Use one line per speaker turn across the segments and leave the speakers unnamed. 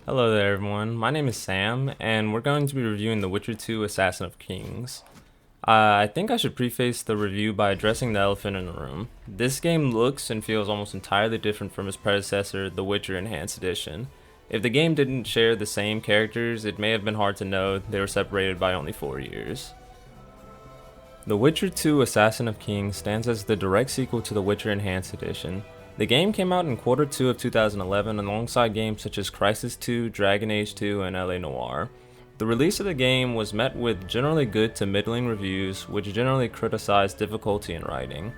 Hello there, everyone. My name is Sam, and we're going to be reviewing The Witcher 2 Assassin of Kings. I think I should preface the review by addressing the elephant in the room. This game looks and feels almost entirely different from its predecessor, The Witcher Enhanced Edition. If the game didn't share the same characters, it may have been hard to know they were separated by only 4 years. The Witcher 2 Assassin of Kings stands as the direct sequel to The Witcher Enhanced Edition. The game came out in Q2 of 2011 alongside games such as Crysis 2, Dragon Age 2, and LA Noire. The release of the game was met with generally good to middling reviews, which generally criticized difficulty in writing.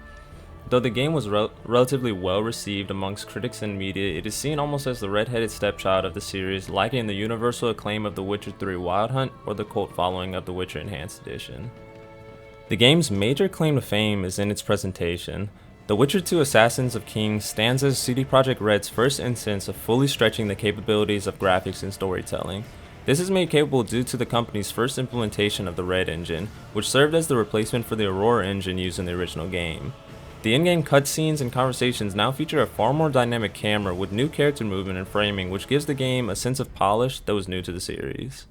Though the game was relatively well received amongst critics and media, it is seen almost as the red-headed stepchild of the series, lacking the universal acclaim of The Witcher 3 Wild Hunt or the cult following of The Witcher Enhanced Edition. The game's major claim to fame is in its presentation. The Witcher 2 Assassins of Kings stands as CD Projekt Red's first instance of fully stretching the capabilities of graphics and storytelling. This is made capable due to the company's first implementation of the Red engine, which served as the replacement for the Aurora engine used in the original game. The in-game cutscenes and conversations now feature a far more dynamic camera with new character movement and framing, which gives the game a sense of polish that was new to the series.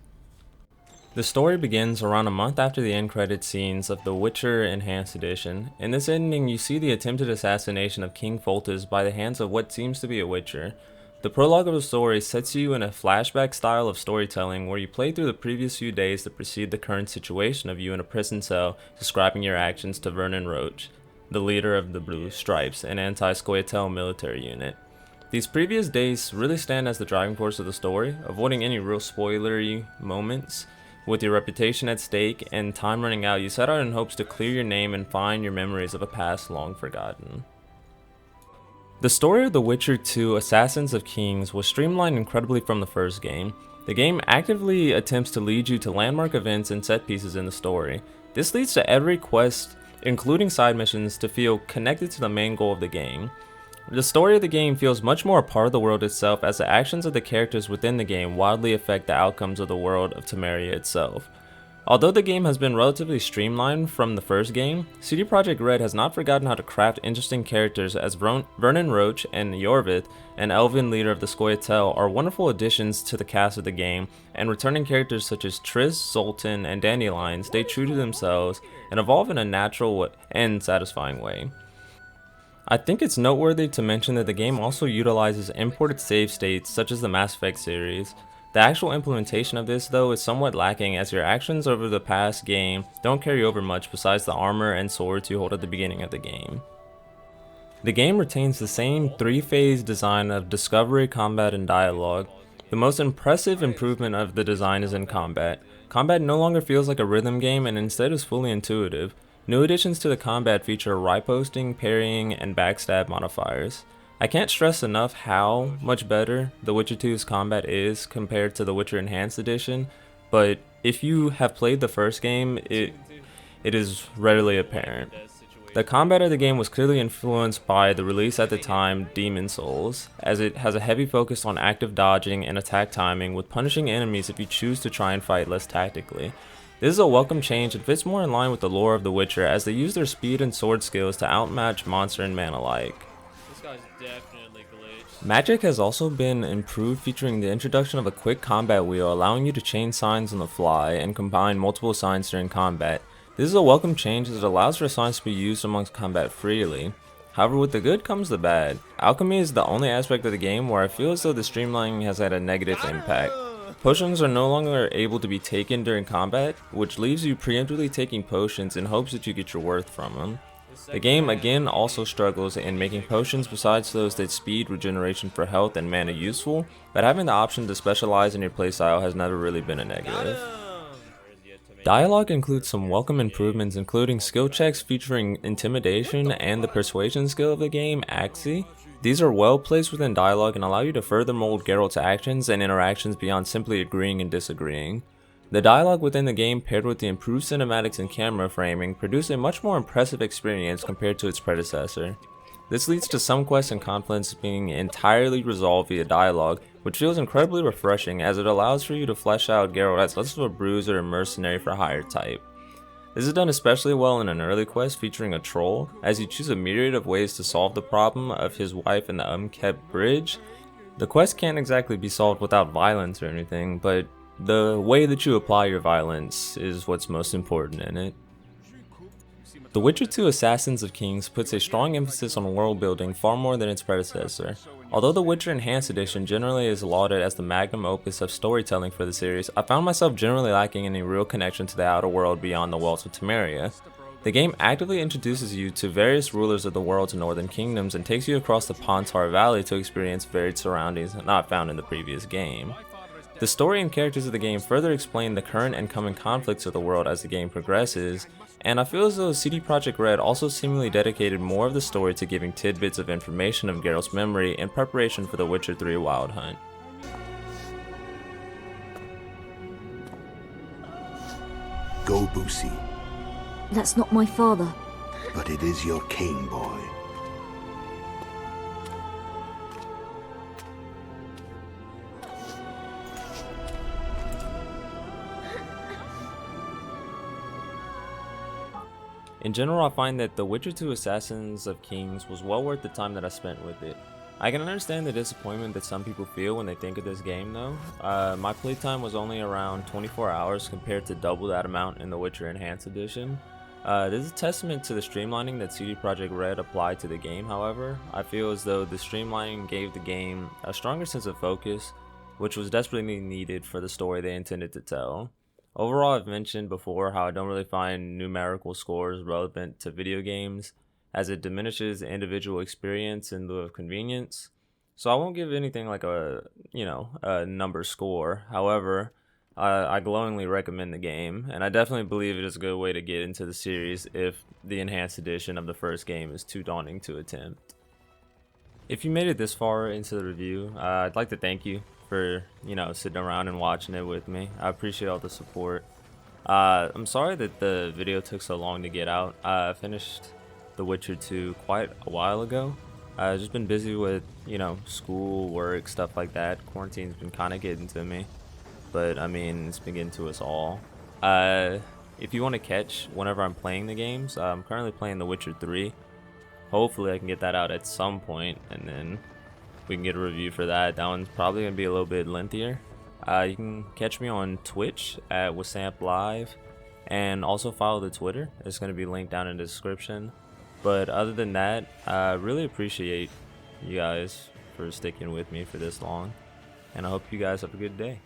The story begins around a month after the end credit scenes of The Witcher Enhanced Edition. In this ending, you see the attempted assassination of King Foltest by the hands of what seems to be a Witcher. The prologue of the story sets you in a flashback style of storytelling where you play through the previous few days that precede the current situation of you in a prison cell, describing your actions to Vernon Roche, the leader of the Blue Stripes, an anti-Scoia'tael military unit. These previous days really stand as the driving force of the story, avoiding any real spoilery moments. With your reputation at stake and time running out, you set out in hopes to clear your name and find your memories of a past long forgotten. The story of The Witcher 2 Assassins of Kings was streamlined incredibly from the first game. The game actively attempts to lead you to landmark events and set pieces in the story. This leads to every quest, including side missions, to feel connected to the main goal of the game. The story of the game feels much more a part of the world itself, as the actions of the characters within the game wildly affect the outcomes of the world of Temeria itself. Although the game has been relatively streamlined from the first game, CD Projekt Red has not forgotten how to craft interesting characters, as Vernon Roche and Yorvith, an elven leader of the Scoia'tael, are wonderful additions to the cast of the game, and returning characters such as Triss, Zoltan, and Dandelion stay true to themselves and evolve in a natural and satisfying way. I think it's noteworthy to mention that the game also utilizes imported save states such as the Mass Effect series. The actual implementation of this, though, is somewhat lacking, as your actions over the past game don't carry over much besides the armor and swords you hold at the beginning of the game. The game retains the same three-phase design of discovery, combat, and dialogue. The most impressive improvement of the design is in combat. Combat no longer feels like a rhythm game and instead is fully intuitive. New additions to the combat feature riposting, parrying, and backstab modifiers. I can't stress enough how much better The Witcher 2's combat is compared to The Witcher Enhanced Edition, but if you have played the first game, it is readily apparent. The combat of the game was clearly influenced by the release at the time, Demon Souls, as it has a heavy focus on active dodging and attack timing, with punishing enemies if you choose to try and fight less tactically. This is a welcome change and fits more in line with the lore of The Witcher, as they use their speed and sword skills to outmatch monster and man alike.
This guy's definitely glitched.
Magic has also been improved, featuring the introduction of a quick combat wheel, allowing you to chain signs on the fly and combine multiple signs during combat. This is a welcome change as it allows for signs to be used amongst combat freely. However, with the good comes the bad. Alchemy is the only aspect of the game where I feel as though the streamlining has had a negative impact. Potions are no longer able to be taken during combat, which leaves you preemptively taking potions in hopes that you get your worth from them. The game again also struggles in making potions besides those that speed regeneration for health and mana useful, but having the option to specialize in your playstyle has never really been a negative. Dialogue includes some welcome improvements, including skill checks featuring intimidation and the persuasion skill of the game, Axii. These are well placed within dialogue and allow you to further mold Geralt's actions and interactions beyond simply agreeing and disagreeing. The dialogue within the game, paired with the improved cinematics and camera framing, produce a much more impressive experience compared to its predecessor. This leads to some quests and conflicts being entirely resolved via dialogue, which feels incredibly refreshing, as it allows for you to flesh out Geralt as less of a bruiser and mercenary for higher type. This is done especially well in an early quest featuring a troll, as you choose a myriad of ways to solve the problem of his wife in the unkept bridge. The quest can't exactly be solved without violence or anything, but the way that you apply your violence is what's most important in it. The Witcher 2 Assassins of Kings puts a strong emphasis on world building far more than its predecessor. Although the Witcher Enhanced Edition generally is lauded as the magnum opus of storytelling for the series, I found myself generally lacking any real connection to the outer world beyond the walls of Temeria. The game actively introduces you to various rulers of the world's northern kingdoms and takes you across the Pontar Valley to experience varied surroundings not found in the previous game. The story and characters of the game further explain the current and coming conflicts of the world as the game progresses, and I feel as though CD Projekt Red also seemingly dedicated more of the story to giving tidbits of information of Geralt's memory in preparation for the Witcher 3 Wild Hunt.
Go, Boosie.
That's not my father.
But it is your king, boy.
In general, I find that The Witcher 2 Assassins of Kings was well worth the time that I spent with it. I can understand the disappointment that some people feel when they think of this game though. My playtime was only around 24 hours compared to double that amount in The Witcher Enhanced Edition. This is a testament to the streamlining that CD Projekt Red applied to the game. However, I feel as though the streamlining gave the game a stronger sense of focus, which was desperately needed for the story they intended to tell. Overall, I've mentioned before how I don't really find numerical scores relevant to video games, as it diminishes the individual experience in lieu of convenience. So I won't give anything like a number score. However, I glowingly recommend the game, and I definitely believe it is a good way to get into the series if the enhanced edition of the first game is too daunting to attempt. If you made it this far into the review, I'd like to thank you for sitting around and watching it with me. I appreciate all the support. I'm sorry that the video took so long to get out. I finished The Witcher 2 quite a while ago. I've just been busy with school, work, stuff like that. Quarantine's been kind of getting to me, but I mean, it's been getting to us all. If you want to catch whenever I'm playing the games, I'm currently playing The Witcher 3. Hopefully I can get that out at some point, and then we can get a review for that. That one's probably going to be a little bit lengthier. You can catch me on Twitch at Wasamp Live, and also follow the Twitter. It's going to be linked down in the description. But other than that, I really appreciate you guys for sticking with me for this long, and I hope you guys have a good day.